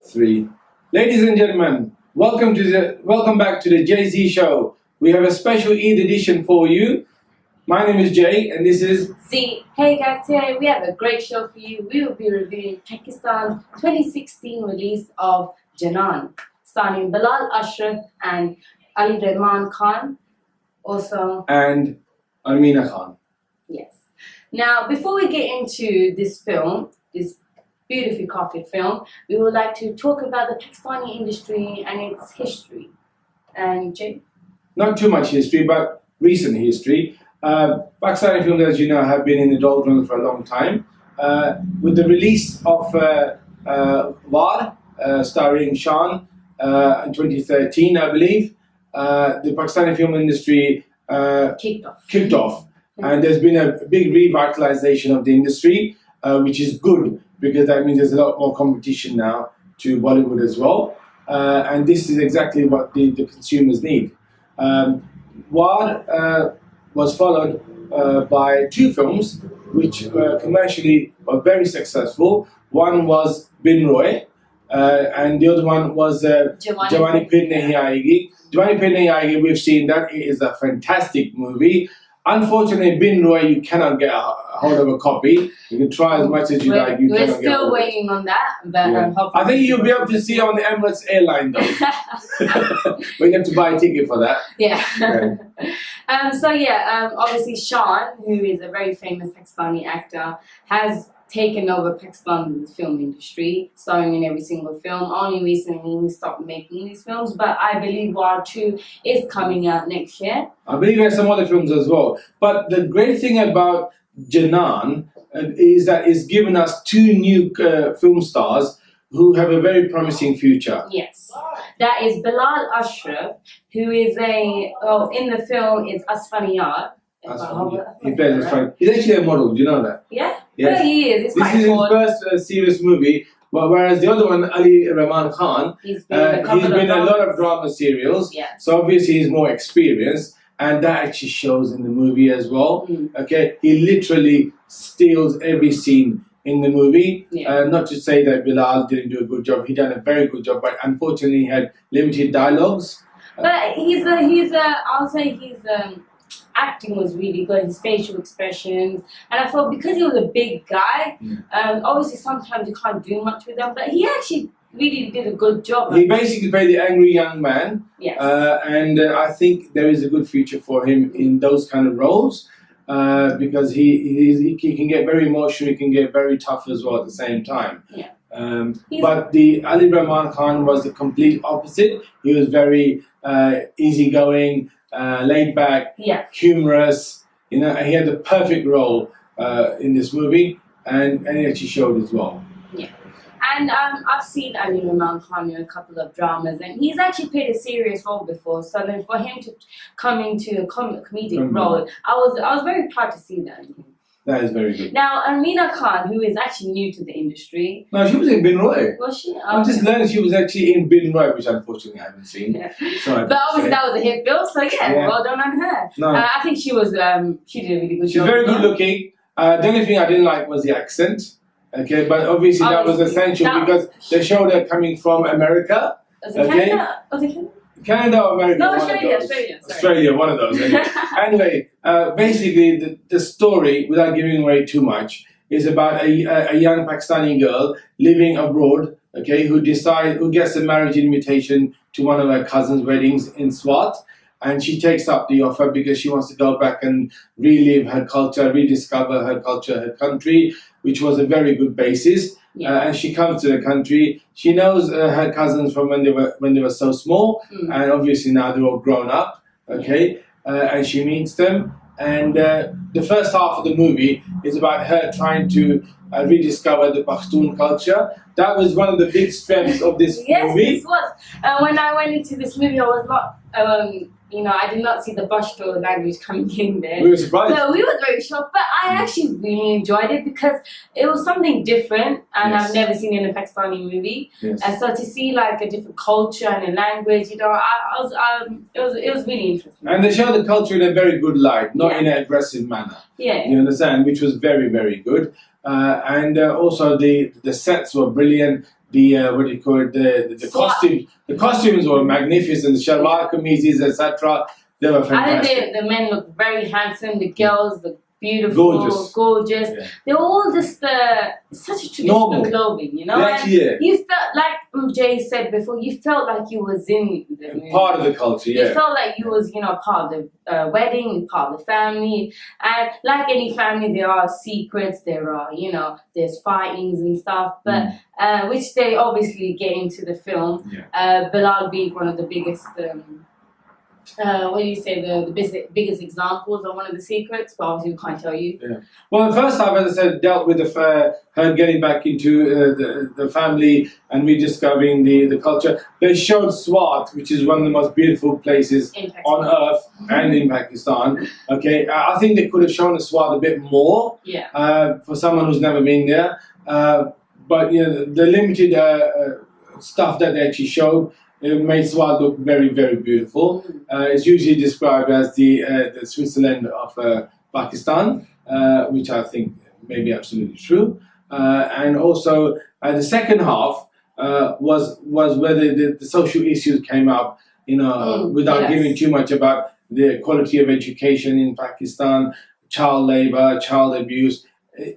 Three. Ladies and gentlemen, welcome back to the Jay-Z show. We have a special Eid edition for you. My name is Jay and this is Z. Hey guys, today we have a great show for you. We will be reviewing Pakistan's 2016 release of Janaan, starring Bilal Ashraf and Ali Rahman Khan. Also, and Amina Khan. yes. Now, before we get into this film, this beautifully crafted film, we would like to talk about the Pakistani industry and its history. And Jay? Not too much history, but recent history. Pakistani films, as you know, have been in the doldrums for a long time. With the release of War, starring Shan, in 2013, I believe, the Pakistani film industry kicked off. And there's been a big revitalization of the industry, which is good because that means there's a lot more competition now to Bollywood as well. And this is exactly what the consumers need. War was followed by two films which commercially were very successful. One was Bin Roy, and the other one was Jawani Phir Nahi Aayegi. Jawani Phir Nahi Aayegi, we've seen that. It is a fantastic movie. Unfortunately, Bin Roy, you cannot get a hold of a copy. You can try as much as you like. We're still waiting on that, but hopefully. I think you'll be able to see it on the Emirates airline though. But you have to buy a ticket for that. Yeah. Obviously Shan, who is a very famous Pakistani actor, has taken over Pakistan's film industry, starring in every single film. Only recently he stopped making these films, but I believe War 2 is coming out next year. I believe there's some other films as well. But the great thing about Janaan is that it's given us two new film stars who have a very promising future. Yes. That is Bilal Ashraf, who is in the film is Asfaniyar. He plays Asfaniyar. He's actually a model, do you know that? Yeah? Yes. Yeah, he is. This is his first serious movie, whereas the other one, Ali Rahman Khan, he's been a lot of drama serials, yes. So obviously he's more experienced, and that actually shows in the movie as well. Okay, he literally steals every scene in the movie. Not to say that Bilal didn't do a good job, he done a very good job, but unfortunately he had limited dialogues. But I'll say his acting was really good, his facial expressions, and I thought because he was a big guy, obviously sometimes you can't do much with them, but he actually really did a good job. He basically played the angry young man, yes. And I think there is a good future for him in those kind of roles, because he can get very emotional, he can get very tough as well at the same time. Yeah. But the Ali Rahman Khan was the complete opposite. He was very easygoing, laid back, humorous. You know, he had the perfect role in this movie, and it actually showed as well. Yeah, and I've seen Ali Rahman Khan in a couple of dramas, and he's actually played a serious role before. So then, for him to come into a comedic role, I was very proud to see that. That is very good. Now, Amina Khan, who is actually new to the industry. No, she was in Bin Roy. Was she? I just learned she was actually in Bin Roy, which unfortunately I haven't seen. Yeah. But obviously that was a hit film, so well done on her. No. I think she did a really good job. She's very good looking. The only thing I didn't like was the accent. Okay, but obviously that was essential because they showed her coming from America. Was it Canada? Was it Canada? Canada or America? No, Australia. Australia, one of those. Anyway, basically the story, without giving away too much, is about a young Pakistani girl living abroad, okay, who gets a marriage invitation to one of her cousin's weddings in Swat, and she takes up the offer because she wants to go back and relive her culture, rediscover her culture, her country, which was a very good basis. And she comes to the country. She knows her cousins from when they were so small, and obviously now they're all grown up. Okay, and she meets them. And the first half of the movie is about her trying to rediscover the Pashtun culture. That was one of the big strengths of this movie. Yes, this was. When I went into this movie, I was not. I did not see the Pashto language coming in there. We were surprised. So we were very shocked, but I actually really enjoyed it because it was something different, and I've never seen it in a Pakistani movie. Yes. And so to see like a different culture and a language, it was really interesting. And they show the culture in a very good light, not in an aggressive manner. Yeah. You understand, which was very, very good. And also the sets were brilliant. what do you call it, the Swat. costume. The costumes were magnificent. The shalwar kameezes, etc. They were I fantastic. think the men look very handsome. The girls look beautiful, gorgeous. Yeah. They're all just such a traditional Normal. clothing, you know. They actually, yeah. You felt like Jay said before. You felt like you was in the movie. Part of the culture, yeah. You felt like you was, part of the wedding, part of the family, and like any family, there are secrets. There are, there's fightings and stuff, but which they obviously get into the film. Yeah. Bilal being one of the biggest. What do you say, the biggest examples of one of the secrets, but obviously we can't tell you. Yeah. Well, the first time, as I said, dealt with her getting back into the family and rediscovering the culture. They showed Swat, which is one of the most beautiful places on earth and in Pakistan. Okay, I think they could have shown the Swat a bit more. Yeah. For someone who's never been there, but the limited stuff that they actually showed. It made Swat look very, very beautiful. It's usually described as the Switzerland of Pakistan, which I think may be absolutely true. And also, the second half was where the social issues came up, without giving too much about the quality of education in Pakistan, child labor, child abuse.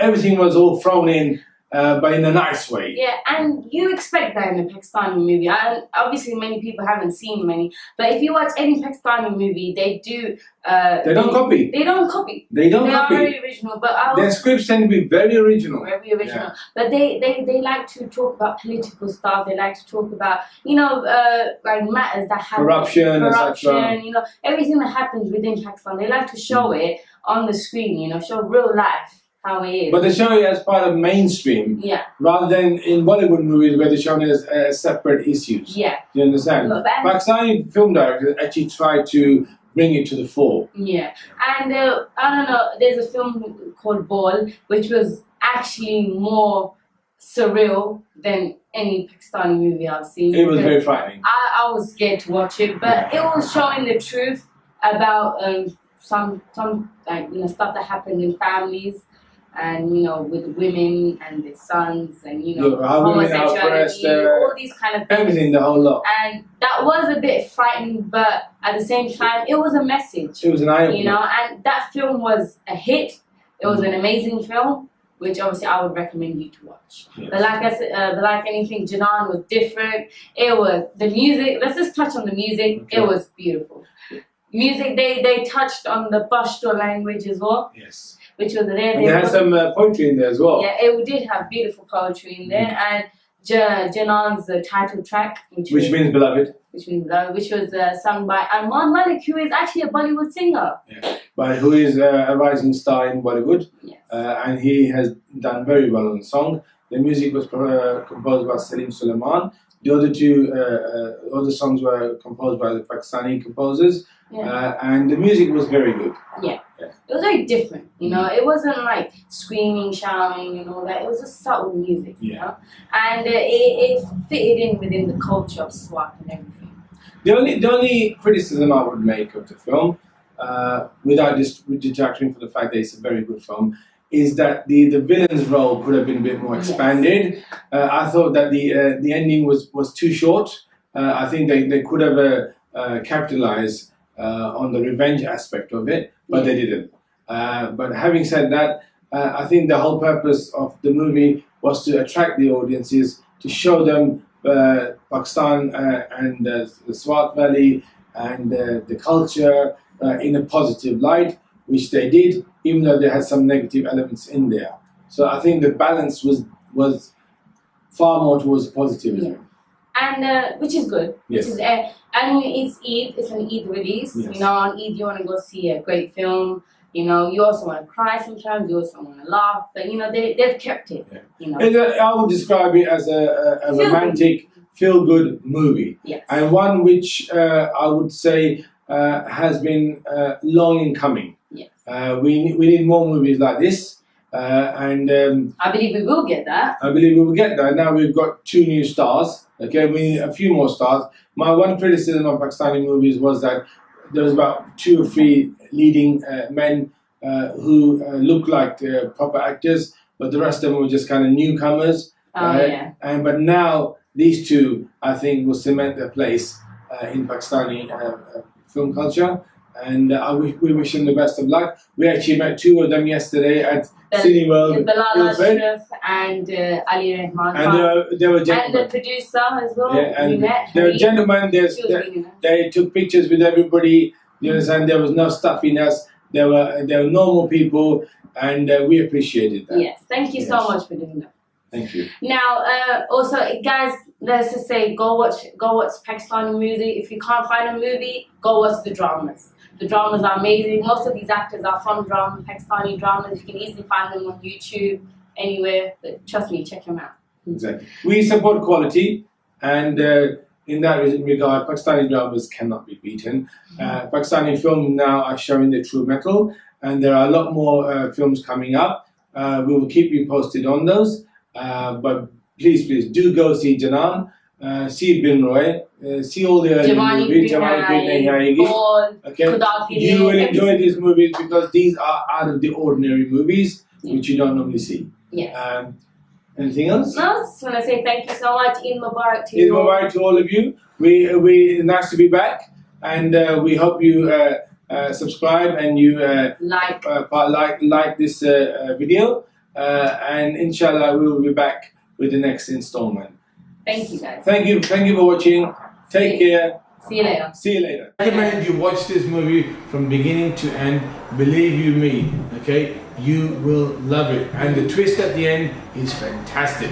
Everything was all thrown in. But in a nice way. Yeah, and you expect that in a Pakistani movie. And obviously, many people haven't seen many. But if you watch any Pakistani movie, they do. They don't copy. They don't copy. They don't they copy. They are very original. But their scripts tend to be very original. Very original. Yeah. But they like to talk about political stuff. They like to talk about like matters that happen. Corruption, everything that happens within Pakistan. They like to show it on the screen. Show real life. How it is. But they show it as part of mainstream, rather than in Bollywood movies where they show it as separate issues. Yeah. Do you understand? Pakistani film directors actually try to bring it to the fore. Yeah, and I don't know. There's a film called Ball, which was actually more surreal than any Pakistani movie I've seen. It was very frightening. I was scared to watch it, but it was showing the truth about some stuff that happened in families. And with women and their sons and homosexuality, all these kind of things. Everything, the whole lot. And that was a bit frightening, but at the same time, it was a message. It was an eye-opener. And that film was a hit. It was an amazing film, which obviously I would recommend you to watch. Yes. But like I said, like anything, Janaan was different. It was the music. Let's just touch on the music. Okay. It was beautiful. Music. They touched on the Pashto language as well. Yes. Which was there. And they had some poetry in there as well. Yeah, it did have beautiful poetry in there, and Janaan's title track, which means beloved. Which was sung by Arman Malik, who is actually a Bollywood singer. Yeah, but who is a rising star in Bollywood. Yes. And he has done very well on the song. The music was composed by Salim Sulaiman. The other two other songs were composed by the Pakistani composers. Yeah. And the music was very good. Yeah. It was very different, It wasn't like screaming, shouting, and all that. It was just subtle music, and it fitted in within the culture of Swat and everything. The only criticism I would make of the film, without detracting from the fact that it's a very good film, is that the villain's role could have been a bit more expanded. Yes. I thought that the ending was too short. I think they could have capitalized on the revenge aspect of it, but they didn't. But having said that, I think the whole purpose of the movie was to attract the audiences, to show them Pakistan and the Swat Valley and the culture in a positive light, which they did, even though they had some negative elements in there. So I think the balance was far more towards positivism. And which is good. Yes. Which is, and it's Eid. It's an Eid release. Yes. On Eid you want to go see a great film. You also want to cry sometimes. You also want to laugh. But they've kept it. Yeah. I would describe it as a romantic, feel-good movie. Yes. And one which I would say has been long in coming. Yes. We need more movies like this. And I believe we will get that. I believe we will get that. Now we've got 2 new stars. Okay, we need a few more stars. My one criticism of Pakistani movies was that there was about 2 or 3 leading men who looked like proper actors, but the rest of them were just kind of newcomers. right? Yeah. But now these two, I think, will cement their place in Pakistani film culture. And we wish them the best of luck. We actually met two of them yesterday at Cine World. Bilal Ashraf and Ali Rahman. And they were gentlemen. And the producer as well. Yeah, and we met. they were gentlemen. They took pictures with everybody. You understand? There was no stuffiness. They were normal people, and we appreciated that. Yes, thank you so much for doing that. Thank you. Now, also, guys, let's just say go watch Pakistani movie. If you can't find a movie, go watch the dramas. The dramas are amazing. Most of these actors are from Pakistani dramas. You can easily find them on YouTube, anywhere. But trust me, check them out. Exactly. We support quality, and in that regard, Pakistani dramas cannot be beaten. Pakistani films now are showing their true mettle, and there are a lot more films coming up. We will keep you posted on those. But please do go see Janaan, see Bin Roy, see all the early movies. Okay, you will enjoy these movies because these are out of the ordinary movies which you don't normally see. Yes. Anything else? No, I just want to say thank you so much. Eid Mubarak to you. Eid Mubarak to all of you. We nice to be back, and we hope you subscribe and you like this video. And inshallah, we will be back with the next installment. Thank you, guys. Thank you for watching. Take care. See you later. See you later. I recommend you watch this movie from beginning to end. Believe you me, okay? You will love it. And the twist at the end is fantastic.